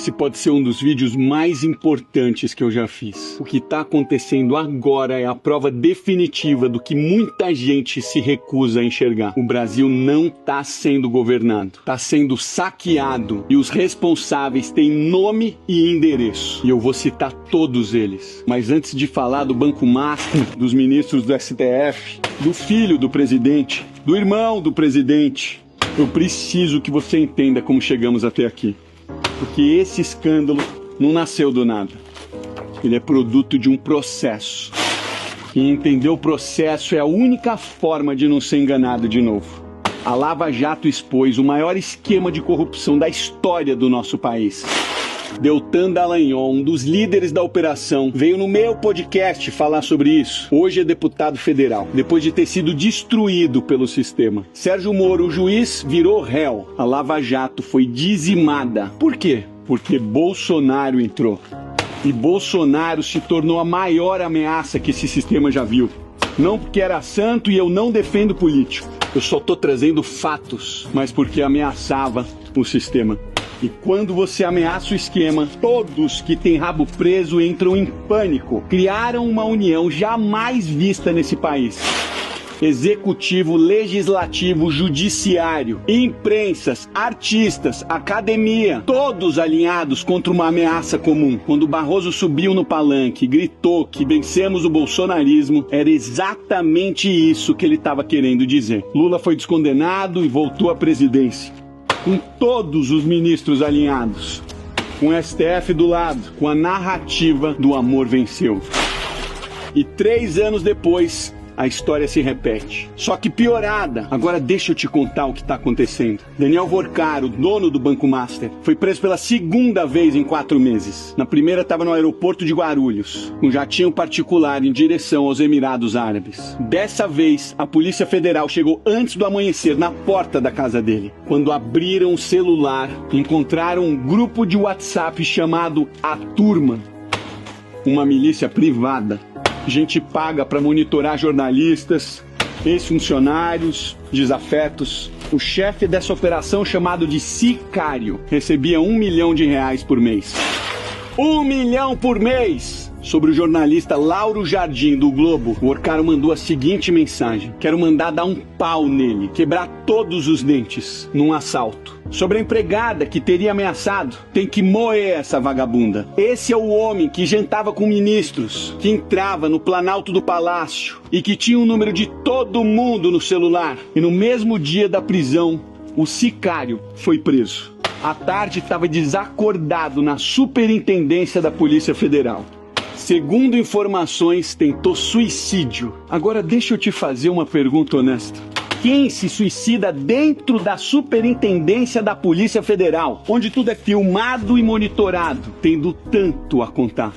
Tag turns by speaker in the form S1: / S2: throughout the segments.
S1: Esse pode ser um dos vídeos mais importantes que eu já fiz. O que está acontecendo agora é a prova definitiva do que muita gente se recusa a enxergar. O Brasil não está sendo governado, está sendo saqueado e os responsáveis têm nome e endereço. E eu vou citar todos eles. Mas antes de falar do Banco Master, dos ministros do STF, do filho do presidente, do irmão do presidente, eu preciso que você entenda como chegamos até aqui. Porque esse escândalo não nasceu do nada. Ele é produto de um processo. E entender o processo é a única forma de não ser enganado de novo. A Lava Jato expôs o maior esquema de corrupção da história do nosso país. Deltan Dallagnol, um dos líderes da operação, veio no meu podcast falar sobre isso. Hoje é deputado federal, depois de ter sido destruído pelo sistema. Sérgio Moro, o juiz, virou réu. A Lava Jato foi dizimada. Por quê? Porque Bolsonaro entrou. E Bolsonaro se tornou a maior ameaça que esse sistema já viu. Não porque era santo e eu não defendo político. Eu só tô trazendo fatos, mas porque ameaçava o sistema. E quando você ameaça o esquema, todos que têm rabo preso entram em pânico. Criaram uma união jamais vista nesse país. Executivo, legislativo, judiciário, imprensas, artistas, academia, todos alinhados contra uma ameaça comum. Quando Barroso subiu no palanque e gritou que vencemos o bolsonarismo, era exatamente isso que ele estava querendo dizer. Lula foi descondenado e voltou à presidência. Com todos os ministros alinhados, com o STF do lado, com a narrativa do amor venceu. E 3 anos depois, a história se repete. Só que piorada. Agora deixa eu te contar o que está acontecendo. Daniel Vorcaro, dono do Banco Master, foi preso pela 2ª vez em 4 meses. Na primeira estava no aeroporto de Guarulhos, com jatinho particular em direção aos Emirados Árabes. Dessa vez, a Polícia Federal chegou antes do amanhecer na porta da casa dele. Quando abriram o celular, encontraram um grupo de WhatsApp chamado A Turma, uma milícia privada. Gente paga para monitorar jornalistas, ex-funcionários, desafetos. O chefe dessa operação, chamado de Sicário, recebia R$1 milhão por mês. 1 milhão por mês! Sobre o jornalista Lauro Jardim, do Globo, o Vorcaro mandou a seguinte mensagem: quero mandar dar um pau nele, quebrar todos os dentes num assalto. Sobre a empregada que teria ameaçado, tem que moer essa vagabunda. Esse é o homem que jantava com ministros, que entrava no Planalto do Palácio e que tinha o número de todo mundo no celular. E no mesmo dia da prisão, o Sicário foi preso. À tarde estava desacordado na Superintendência da Polícia Federal. Segundo informações, tentou suicídio. Agora deixa eu te fazer uma pergunta honesta. Quem se suicida dentro da Superintendência da Polícia Federal, onde tudo é filmado e monitorado, tendo tanto a contar?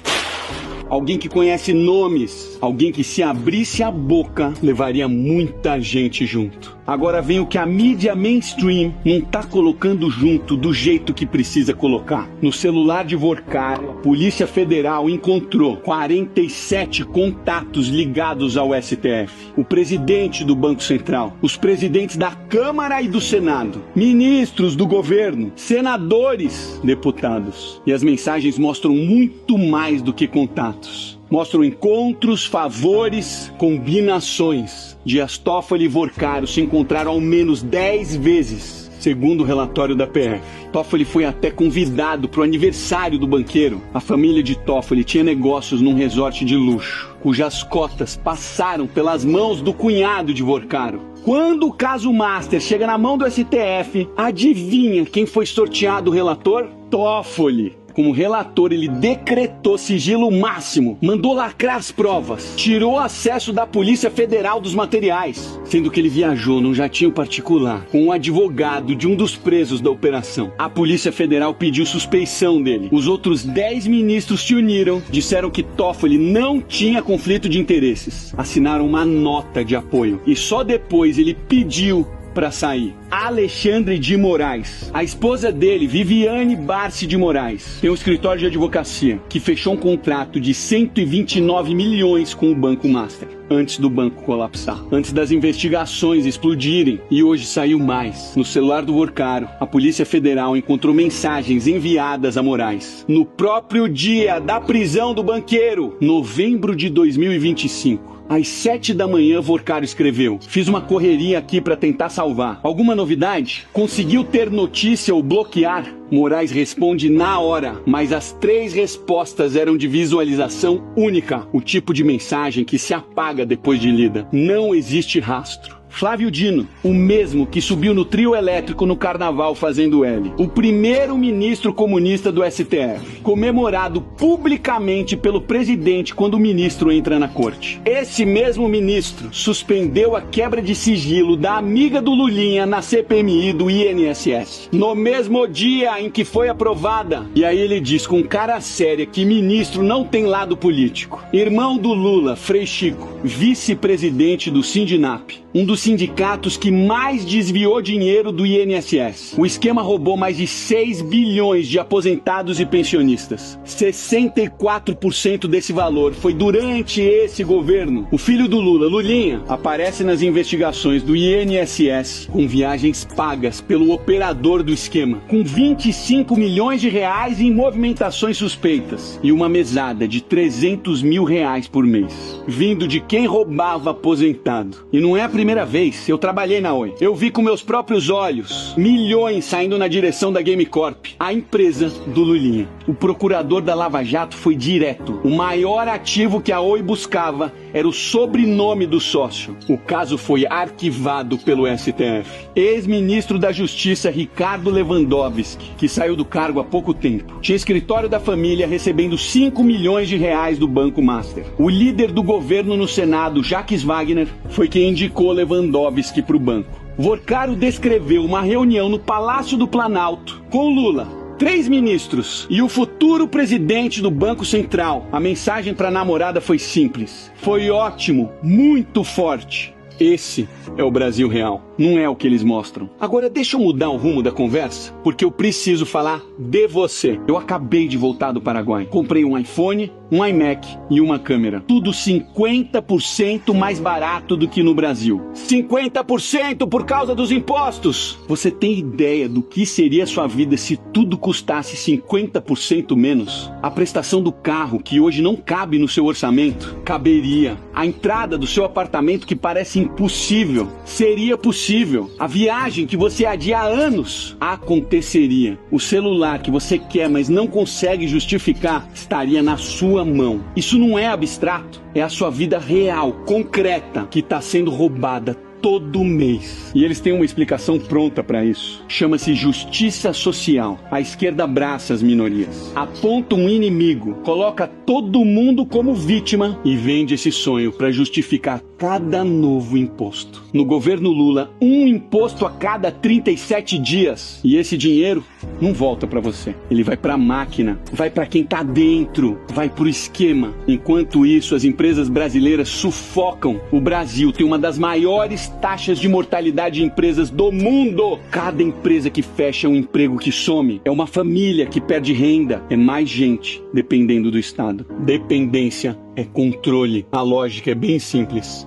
S1: Alguém que conhece nomes, alguém que se abrisse a boca, levaria muita gente junto. Agora vem o que a mídia mainstream não tá colocando junto do jeito que precisa colocar. No celular de Vorcaro, a Polícia Federal encontrou 47 contatos ligados ao STF. O presidente do Banco Central, os presidentes da Câmara e do Senado, ministros do governo, senadores, deputados. E as mensagens mostram muito mais do que contatos. Mostram encontros, favores, combinações. Dias Toffoli e Vorcaro se encontraram ao menos 10 vezes, segundo o relatório da PF. Toffoli foi até convidado para o aniversário do banqueiro. A família de Toffoli tinha negócios num resort de luxo, cujas cotas passaram pelas mãos do cunhado de Vorcaro. Quando o caso Master chega na mão do STF, adivinha quem foi sorteado o relator? Toffoli. Como relator, ele decretou sigilo máximo, mandou lacrar as provas, tirou acesso da Polícia Federal dos materiais, sendo que ele viajou num jatinho particular com um advogado de um dos presos da operação. A Polícia Federal pediu suspeição dele. Os outros 10 ministros se uniram, disseram que Toffoli não tinha conflito de interesses, assinaram uma nota de apoio. E só depois ele pediu para sair. Alexandre de Moraes. A esposa dele, Viviane Barsi de Moraes, tem um escritório de advocacia que fechou um contrato de 129 milhões com o Banco Master. Antes do banco colapsar, antes das investigações explodirem. E hoje saiu mais. No celular do Workaro, a Polícia Federal encontrou mensagens enviadas a Moraes no próprio dia da prisão do banqueiro, novembro de 2025. Às 7 da manhã, Workaro escreveu: fiz uma correria aqui para tentar salvar. Alguma novidade? Conseguiu ter notícia ou bloquear? Moraes responde na hora, mas as 3 respostas eram de visualização única. O tipo de mensagem que se apaga depois de lida. Não existe rastro. Flávio Dino, o mesmo que subiu no trio elétrico no carnaval fazendo L. O primeiro ministro comunista do STF, comemorado publicamente pelo presidente quando o ministro entra na corte. Esse mesmo ministro suspendeu a quebra de sigilo da amiga do Lulinha na CPMI do INSS, no mesmo dia em que foi aprovada. E aí ele diz com cara séria que ministro não tem lado político. Irmão do Lula, Frei Chico, vice-presidente do Sindinap, um dos sindicatos que mais desviou dinheiro do INSS. O esquema roubou mais de 6 bilhões de aposentados e pensionistas. 64% desse valor foi durante esse governo. O filho do Lula, Lulinha, aparece nas investigações do INSS com viagens pagas pelo operador do esquema, com 25 milhões de reais em movimentações suspeitas e uma mesada de 300 mil reais por mês, vindo de quem roubava aposentado. E não é a primeira vez, eu trabalhei na Oi. Eu vi com meus próprios olhos milhões saindo na direção da Game Corp, a empresa do Lulinha. O procurador da Lava Jato foi direto. O maior ativo que a Oi buscava era o sobrenome do sócio. O caso foi arquivado pelo STF. Ex-ministro da Justiça Ricardo Lewandowski, que saiu do cargo há pouco tempo, tinha escritório da família recebendo 5 milhões de reais do Banco Master. O líder do governo no Senado, Jacques Wagner, foi quem indicou Lewandowski para o banco. Workaro descreveu uma reunião no Palácio do Planalto com Lula, 3 ministros e o futuro presidente do Banco Central. A mensagem para a namorada foi simples: foi ótimo, muito forte. Esse é o Brasil real, não é o que eles mostram. Agora deixa eu mudar o rumo da conversa, porque eu preciso falar de você. Eu acabei de voltar do Paraguai. Comprei um iPhone, um iMac e uma câmera. Tudo 50% mais barato do que no Brasil. 50% por causa dos impostos! Você tem ideia do que seria a sua vida se tudo custasse 50% menos? A prestação do carro, que hoje não cabe no seu orçamento, caberia. A entrada do seu apartamento, que parece impossível, seria possível. A viagem que você adia há anos aconteceria. O celular que você quer, mas não consegue justificar, estaria na sua mão. Isso não é abstrato, é a sua vida real, concreta, que está sendo roubada todo mês. E eles têm uma explicação pronta para isso. Chama-se justiça social. A esquerda abraça as minorias, aponta um inimigo, coloca todo mundo como vítima e vende esse sonho para justificar cada novo imposto. No governo Lula, um imposto a cada 37 dias. E esse dinheiro não volta para você. Ele vai para a máquina, vai para quem tá dentro, vai pro esquema. Enquanto isso, as empresas brasileiras sufocam. O Brasil tem uma das maiores taxas de mortalidade de empresas do mundo. Cada empresa que fecha é um emprego que some. É uma família que perde renda. É mais gente dependendo do Estado. Dependência é controle. A lógica é bem simples.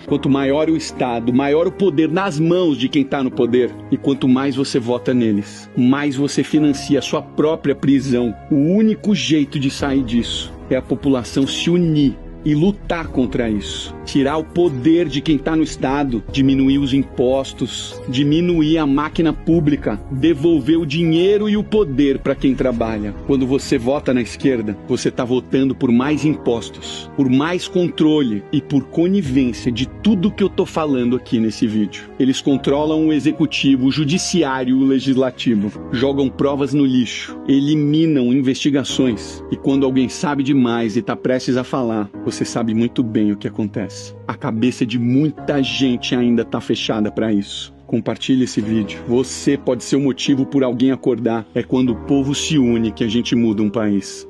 S1: Quanto maior o Estado, maior o poder nas mãos de quem está no poder. E quanto mais você vota neles, mais você financia a sua própria prisão. O único jeito de sair disso é a população se unir e lutar contra isso. Tirar o poder de quem está no Estado, diminuir os impostos, diminuir a máquina pública, devolver o dinheiro e o poder para quem trabalha. Quando você vota na esquerda, você está votando por mais impostos, por mais controle e por conivência de tudo que eu tô falando aqui nesse vídeo. Eles controlam o executivo, o judiciário e o legislativo, jogam provas no lixo, eliminam investigações. E quando alguém sabe demais e está prestes a falar, você sabe muito bem o que acontece. A cabeça de muita gente ainda está fechada para isso. Compartilhe esse vídeo. Você pode ser o motivo por alguém acordar. É quando o povo se une que a gente muda um país.